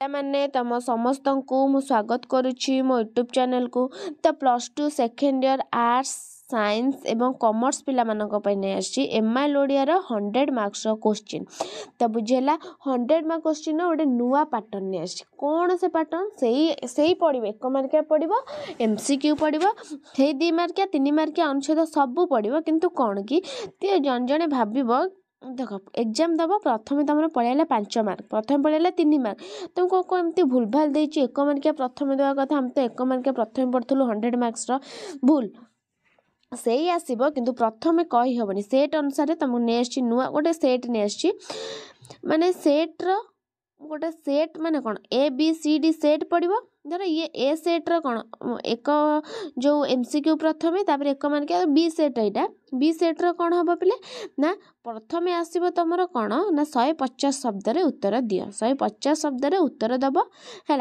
मैंने तुम समस्त को मु स्वागत करुच्ची मो यूट्यूब चैनल को। तो +2 सेकेंड ईयर आर्ट्स साइंस एवं कॉमर्स पिला नहीं एमआईएल ओडिया 100 मार्क्स क्वेश्चन। तो बुझेगा 100 मार्क क्वेश्चन गोटे नुआ पैटर्न नहीं आसी कौन से पैटर्न से पढ़ो 1 मार्किया पढ़ो एमसीक्यू पढ़ो से 2 मार्किया 3 मार्किया अनुच्छेद सब पढ़ो किंतु कौन कि जन जन भाव देख एग्जाम दब प्रथम तुम पढ़ाला 5 मार्क प्रथम पढ़ाला 3 मार्क तुमको कौन एमती भूल भाल दे 1 मार्किया प्रथम देवा कथा हम तो 1 मार्किया प्रथम पढ़ुलु 100 मार्क्स भूल से ही आसब किंतु प्रथम कही हेनी सेट अनुसार तुमको नहीं नुआ गोटे सेट नहीं माने सेट्र गोटे सेट माने कौन ABCD सेट पड़ो धर ये ए सेट्र कौन एक जो एमसीक्यू प्रथम तापर 1 मार्किया बी सेट यहाँ बी सेट्र कौन हम पे ना प्रथम आसब तुम कौन ना 150 शब्द उत्तर दियो 150 शब्द उत्तर दब है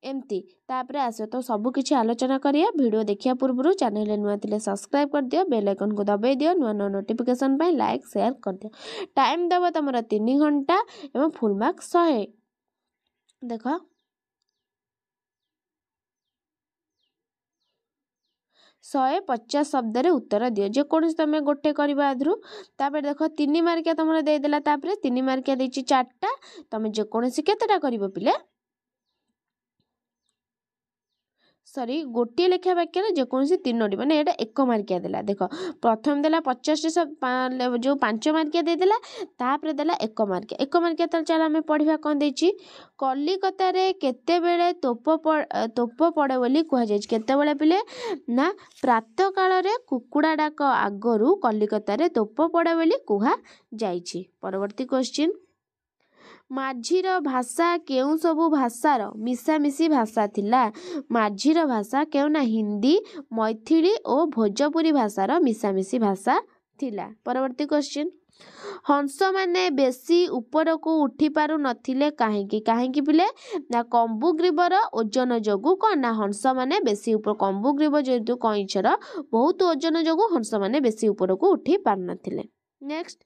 एमती तापर आस तो सब किसी आलोचना करिया वीडियो देखिया पूर्व चैनल नुआ थिले सब्सक्राइब कर दियो बेल आइकन को दबाई दियो नुआ नुआ नोटिफिकेशन पाई लाइक शेयर कर दियो। टाइम दब तुम 3 घंटा एवं फुल मार्क 100 देख 150 शब्द उत्तर दियो जेकोसी तुम गोटे करवा तापर देख 3 मार्किया तुम देदेला 3 मार्किया देची 4टा तुम जेकोसी केतेटा कर पिले सॉरी गोटे लेखा वाक्य जेकोसी 3टी माने एटा 1 मार्किया देला देख प्रथम देला 50 जो 5 मार्किया देदेला तापर देला 1 मार्किया 1 मार्किया तो चल आम पढ़ा कौन देची कलिकता रे केते बेले तोप पड़े बोली कह जाय केते बेले पिले ना प्रातः काल रे कुकुड़ा डाक आगरू कलिकता रे तोप पड़े बोली कह जायछि। परवर्ती क्वेश्चन माझीर भाषा केउ सबु भाषार मिशामिशी भाषा थिला माझीर भाषा केउ ना हिंदी मैथिली और भोजपुरी भाषार मिशामिशी भाषा थिला। परवर्ती क्वेश्चन हंस माने बेसी ऊपर को उठी पारु नथिले काहेकि काहेकि पिले ना कंबुग्रीवर ओजन जोगु कौन ना हंस माने बेसी ऊपर कंबुग्रीव जेतु कइछर बहुत ओजन जोगु हंस माने बेसी ऊपर को उठी पार नथिले। नेक्स्ट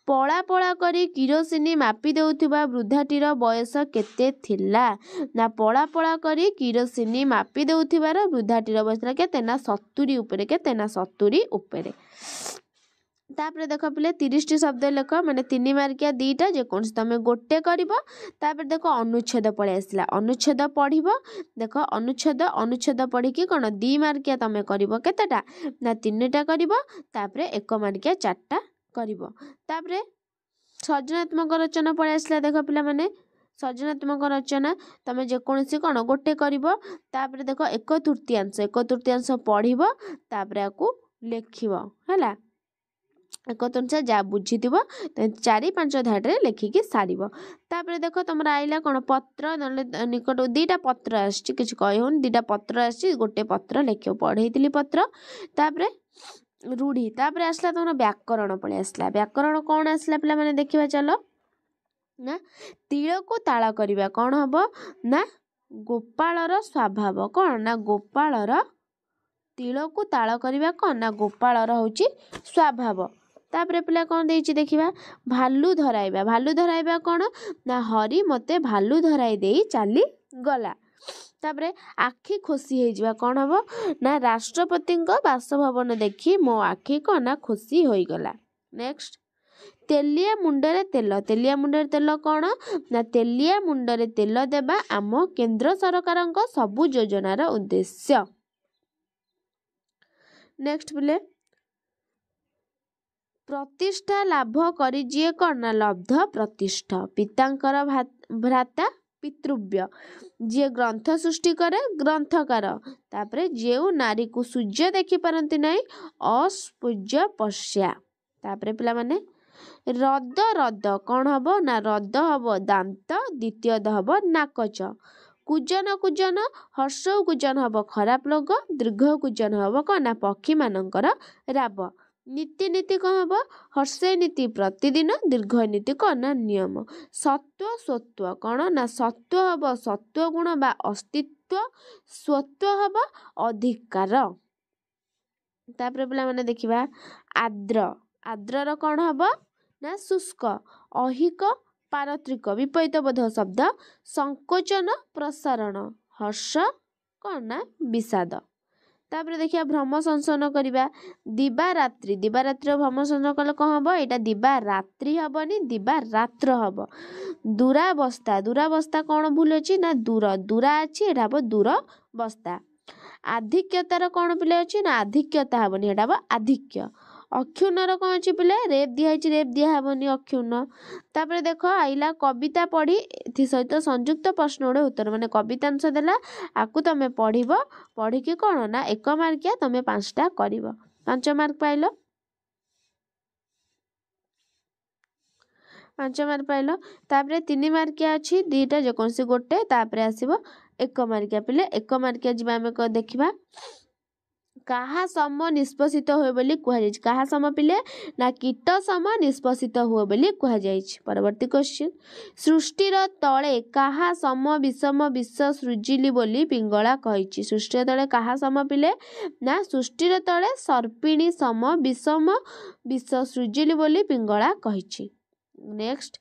पड़ा पड़ा करी किरोसिनी मापी देउथिबा वृद्धाटीर बयस केते थिला ना पड़ा पड़ा करी किरोसिनी मापी देउथिबार वृद्धाटीर बयस केते ना 70 उपरे केते ना 70 उपरे। तापर देख पिले 30टी शब्द लेख माने 3 मार्किया 2टा जेकोसी तुम गोटे करब तापर देख अनुच्छेद पड़े आसला अनुच्छेद पढ़िब देख अनुच्छेद अनुच्छेद पढ़ी कि कौन 2 मार्किया तुम करब केतेटा ना 3टा करब तापर 1 मार्किया 4टा करब। तापर सृजनात्मक रचना पड़े आसला देख पिला माने सृजनात्मक रचना तुम जेकोसी कौन गोटे करब तापर देख 1/3 पढ़िब तापर याकू लेखिब है 1/3 जा बुझी 4-5 धाड़े लेखिकी सार तापर देख तुम आइला कौन पत्र निकट 2टा पत्र आसी किसी कह 2टा पत्र आसी गोटे पत्र लिख पढ़े पत्र तापर रूढ़ी तापर आसला तुम व्याकरण पड़े आसला व्याकरण कौन आसला पिला माने देखिबा चलो ना तिल को ताल करवा कौन हम ना गोपालर स्वभाव कौन ना गोपालर तिल को ताल करवा कौन ना गोपालर होची स्वभाव। तापर पिला कौन देछि देखिबा भालू धराइबा कौन ना हरि मते भालू धराई देई चली गला। तापर आखि खोसी हो जावा कौन हम ना राष्ट्रपति बासभवन देखी मो आखि कौन ना खोसी हो गला। नेक्स्ट तेलिया मुंडरे तेल कौन ना तेलिया मुंडरे तेल देबा आम केंद्र सरकार सबु योजनार उद्देश्य। नेक्स्ट पिले प्रतिष्ठा लाभ करिजिए कौन ना लब्ध प्रतिष्ठा पितांकर भ्राता पितृव्य जी ग्रंथ सृष्टि करे ग्रंथकार तापरे जेउ नारी को सूर्य देखि पारंती नहीं अस्पूज्य पश्या। तापरे पिला माने रद रद कौन हबो ना रद हबो दांत द्वितीय हबो नाकच कुजन कुजन हर्ष कुजन हबो खराब लोग दीर्घ कुजन हबो कौन ना पक्षी मानकर राब नीति नीति कौन हम हर्षे नीति प्रतिदिन दीर्घ नीति कौन ना नियम सत्व स्वत्व कौन ना सत्व हम सत्व गुण बा अस्तित्व स्वत्व हम अधिकार। तापर पिला माने देखिबा आद्र आद्रर कौन हम ना शुष्क अहिक पारत्रिक विपरीत बोध शब्द संकोचन प्रसारण हर्ष कौन ना विषाद। तापर देखिए भ्रम संशोधन करवा दिवारात्रि दिवारात्रि भ्रम संशोधन कले कौन हम यहाँ दिवारात्रि हेनी दिवारात्र हम। दुरावस्था दुरावस्था कौन भूल अच्छी ना दूर दूरा अच्छी एटा हम दूरवस्था। आधिक्यतार कौन पिले अच्छी ना आधिक्यता हेनी एटा हम आधिक्य। अक्षुण्णर कौन अच्छी पिले रेप दिखाई रेप दिहबनी अक्षुण्ण। तापर देख आइला कविता पढ़ी सहित संयुक्त प्रश्न गोटे उत्तर माने कवितांश देला आपको तुम पढ़ पढ़ी कौन ना 1 मार्किया तुम 5टा कर 5 मार्क पाइल 5 मार्क पाइल। तापर 3 मार्किया अच्छी 2टा जेकोसी गोटे तापर आसब 1 मार्किया पिले 1 मार्किया जी आम देखा कहा सम निष्पषित हुए बोली कहुई कहा सम पिले ना कीट सम निष्पषित हुए बोली कहुई। परवर्ती क्वेश्चन सृष्टिर तले कहा सम विषम विष सृजिली बोली पिंगला कही। सृष्टिर तले कहा सम पिले ना सृष्टिर तले सर्पिणी सम विषम विष सृजिली बोली पिंगला कही। नेक्स्ट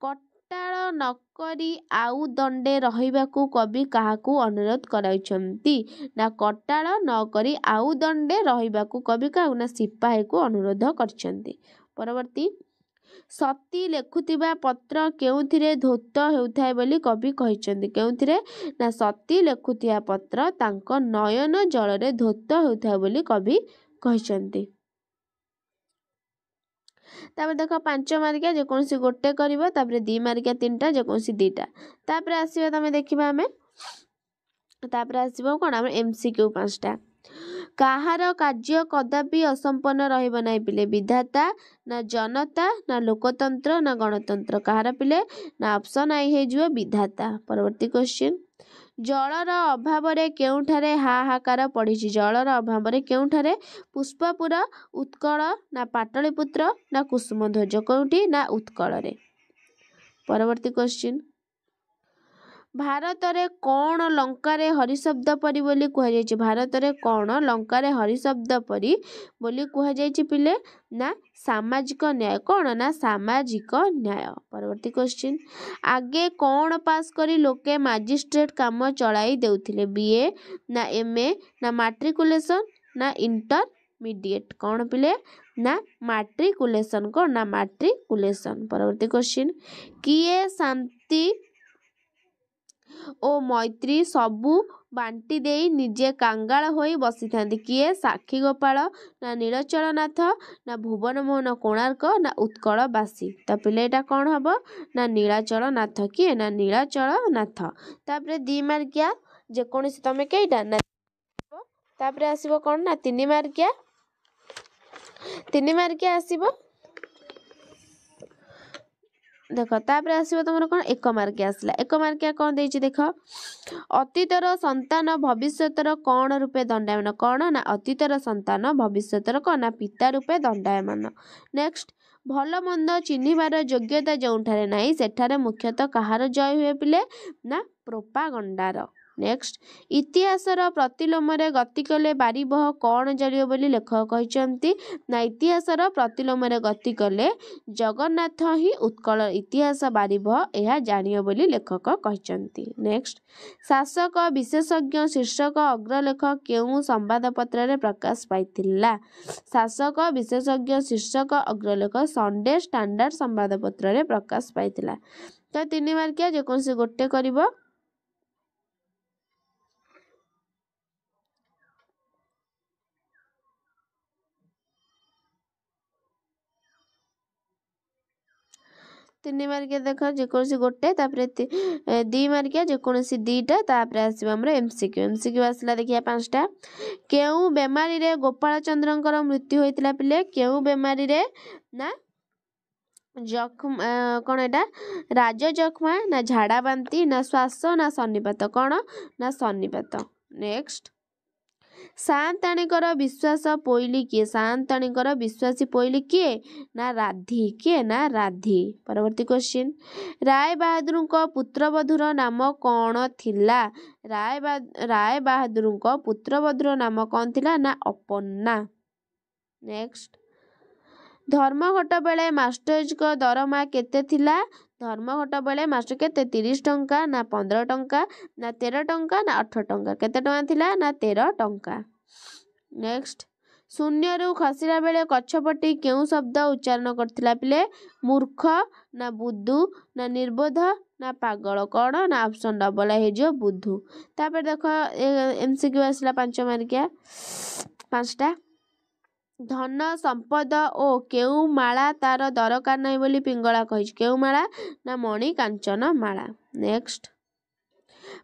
कटाळ नकरी आउ दंडे रहिबाकू कवि काहाकू अनुरोध कराइछंती ना कटाळ नकरी आउ दंडे रहिबाकू कवि काहाकू ना सिपाही को अनुरोध करछंती। परवर्ती सती लेखुथिबा पत्र केउथिरे धौत हेउथाय बोली कवि कहिछंती केउथिरे ना सती लेखुथिबा पत्र तांको नयन जल रे धौत हेउथाय बोली कवि कहिछंती। तापर देख 5 मार्किया जेकोसी गोटे कर 2 मार्किया 3टा जेकोसी 2टा तापर आसीबा तमे देखिबा हमें तापर आसीबो कोन हम एमसीक्यू 5टा। काहार कार्य कदापि असंपन्न रहइब नाही पिले विधाता ना जनता ना लोकतंत्र ना गणतंत्र काहार पिले ना ऑप्शन आई हे जो विधाता। परवर्ती क्वेश्चन जलर अभाव केउठारे हाहाकार पड़ी जलर अभाव केउठारे पुष्पपुर उत्कल ना पाटलिपुत्र ना कुसुमध्वज कौटी ना उत्कल रे। परवर्ती क्वेश्चन भारत रे कौन लंकारे हरिशब्द परी बोली कहुई भारत रे कौन लंकारे हरिशब्द परी बोली कहुई पिले ना सामाजिक न्याय कौन ना सामाजिक न्याय। परवर्ती क्वेश्चन आगे कौन पास करी लोके मजिस्ट्रेट काम चलाई देउथिले बीए ना एमए ना मैट्रिकुलेशन ना इंटरमीडिएट कौन पिले ना मैट्रिकुलेशन कौन ना मैट्रिकुलेशन। परवर्ती क्वेश्चन किए शांति ओ मैत्री सबू बांटी देई निजे कांगाल होई बसी थांती किए साक्षी गोपाल ना नीलचल नाथ ना भुवन मोहन कोणार्क ना उत्कल बासी। ता पिले एटा कौन हबो ना नीलाचल नाथ किए ना नीलाचल नाथ। तापरे 2 मार्किया जेकोसी तमे केइटा ना तापरे आसीबो कौन ना 3 मार्किया 3 मार्किया आसीबो देख तापर आसीबो तुमर कौन 1 मार्किया आसला 1 मार्किया कौन देछि देख अतीतर संतान भविष्यतर कौन रूपे दंडायमान कौन ना अतीतर संतान भविष्यतर कौन ना पिता रूपे दंडायमान। नेक्स्ट भल मंद चिन्हिबार योग्यता जोठारे नाही सेठारे मुख्यतः कहार जय हुए पिले ना प्रोपागंडार। नेक्स्ट इतिहासर प्रतिलोमरे गति कले बारीबह कौन जलियो बोली लेखक कहिसंती ना इतिहासर प्रतिलोमरे गति कले जगन्नाथ ही उत्कल इतिहास बारीबह यह जानियो बोली लेखक कहिसंती। नेक्स्ट शासक विशेषज्ञ शीर्षक अग्रलेख केउ संवादपत्र रे प्रकाश पाइथिला शासक विशेषज्ञ शीर्षक अग्रलेख संडे स्टैंडर्ड संवादपत्र रे प्रकाश पाइथिला। तो 3 मार्किया जेकोसी गोटे करिवो 3 मार्किया देख जेकोसी गोटे तापरे 2 मार्किया जेकोसी 2टा तापरे आसीबा हमर एमसीक्यू आसला देखिया 5टा। केउ बेमारी रे गोपाल चंद्रंकर मृत्यु होइतिला पिले केउ बेमारी रे ना जखम कौन एटा राज जखमा ना झाड़ा बांती ना श्वास ना सन्निपात कौन ना सन्निपात। नेक्स्ट सान्ताणीकर विश्वास पोइली किए सान्ताणीकर विश्वासी पोइली किए ना राधी किए ना राधी। परवर्ती क्वेश्चन राय बहादुर को पुत्रवधूर नाम कौन थिला राय बहादुर को पुत्रवधूर नाम कौन थिला ना अपन्ना। नेक्स्ट धर्मघट बेले मास्टर्स को दरमा केते थिला ଧର୍ମଘଟ ବେଳେ ମାସ କେତେ 30 ଟଙ୍କା ନା 15 ଟଙ୍କା ନା 13 ଟଙ୍କା ନା 18 ଟଙ୍କା କେତେ ଟଙ୍କା ଥିଲା ନା 13 ଟଙ୍କା। ନେକ୍ସଟ ଶୂନ୍ୟରୁ ଖସିଲା ବେଳେ କଛପଟି କେଉଁ ଶବ୍ଦ ଉଚ୍ଚାରଣ କରିଥିଲା ପିଲେ ମୂର୍ଖ ନା ବୁଦ୍ଧୁ ନା ନିର୍ବୋଧ ନା ପାଗଳ କ'ଣ ନା ଅପସନ୍ ଡବଲ ହେଇଯିବ ବୁଦ୍ଧୁ। ତାପରେ ଦେଖ MCQ ଆସିଲା 5 ମାର୍କିଆ 5ଟା ଧନ ସମ୍ପଦ ଓ କେଉଁ ମାଳା ତାର ଦରକାର ନାହିଁ ବୋଲି ପିଙ୍ଗଳା କହିଛି କେଉଁ ମାଳା ନା ମଣି କାଞ୍ଚନ ମାଳା। ନେକ୍ସଟ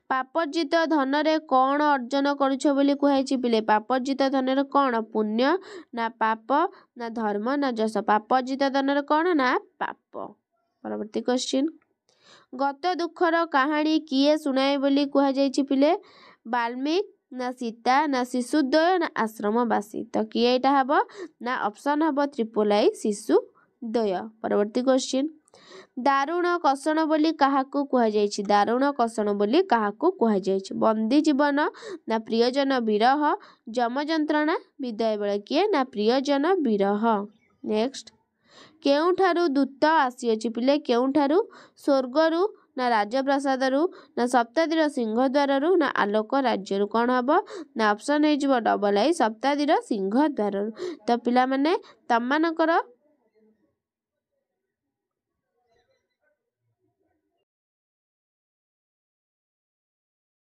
ପାପର୍ଜିତ ଧନରେ କ'ଣ ଅର୍ଜନ କରୁଛ ବୋଲି କୁହାଯାଇଛି ପିଲେ ପାପର୍ଜିତ ଧନରେ କ'ଣ ପୁଣ୍ୟ ନା ପାପ ନା ଧର୍ମ ନା ଯଶ ପାପର୍ଜିତ ଧନରେ କ'ଣ ନା ପାପ। ପରବର୍ତ୍ତୀ କ୍ୱେଶ୍ଚିନ୍ ଗତ ଦୁଃଖର କାହାଣୀ କିଏ ଶୁଣାଏ ବୋଲି କୁହାଯାଇଛି ପିଲେ ବାଲ୍ମୀକି ନା ସୀତା ନା ଶିଶୁଦ୍ୱୟ ନା ଆଶ୍ରମବାସୀ ତ କିଏ ଏଇଟା ହବ ନା ଅପସନ୍ ହବ ତ୍ରିପୋଲାଇ ଶିଶୁଦ୍ୱୟ। ପରବର୍ତ୍ତୀ କ୍ୱେଶ୍ଚିନ୍ ଦାରୁଣ କଷଣ ବୋଲି କାହାକୁ କୁହାଯାଇଛି ଦାରୁଣ କଷଣ ବୋଲି କାହାକୁ କୁହାଯାଇଛି ବନ୍ଦୀ ଜୀବନ ନା ପ୍ରିୟଜନ ବିରହ ଯମ ଯନ୍ତ୍ରଣା ବିଦାୟ ବେଳେ କିଏ ନା ପ୍ରିୟଜନ ବିରହ। ନେକ୍ସଟ କେଉଁଠାରୁ ଦୂତ ଆସିଅଛି ପିଲେ କେଉଁଠାରୁ ସ୍ୱର୍ଗରୁ ନା ରାଜପ୍ରାସାଦରୁ ନା ସପ୍ତଦୀର ସିଂହଦ୍ୱାରରୁ ନା ଆଲୋକ ରାଜ୍ୟରୁ କ'ଣ ହବ ନା ଅପସନ୍ ହେଇଯିବ ଡବଲ ଆଇ ସପ୍ତଦୀର ସିଂହଦ୍ୱାରରୁ। ତ ପିଲାମାନେ ତମମାନଙ୍କର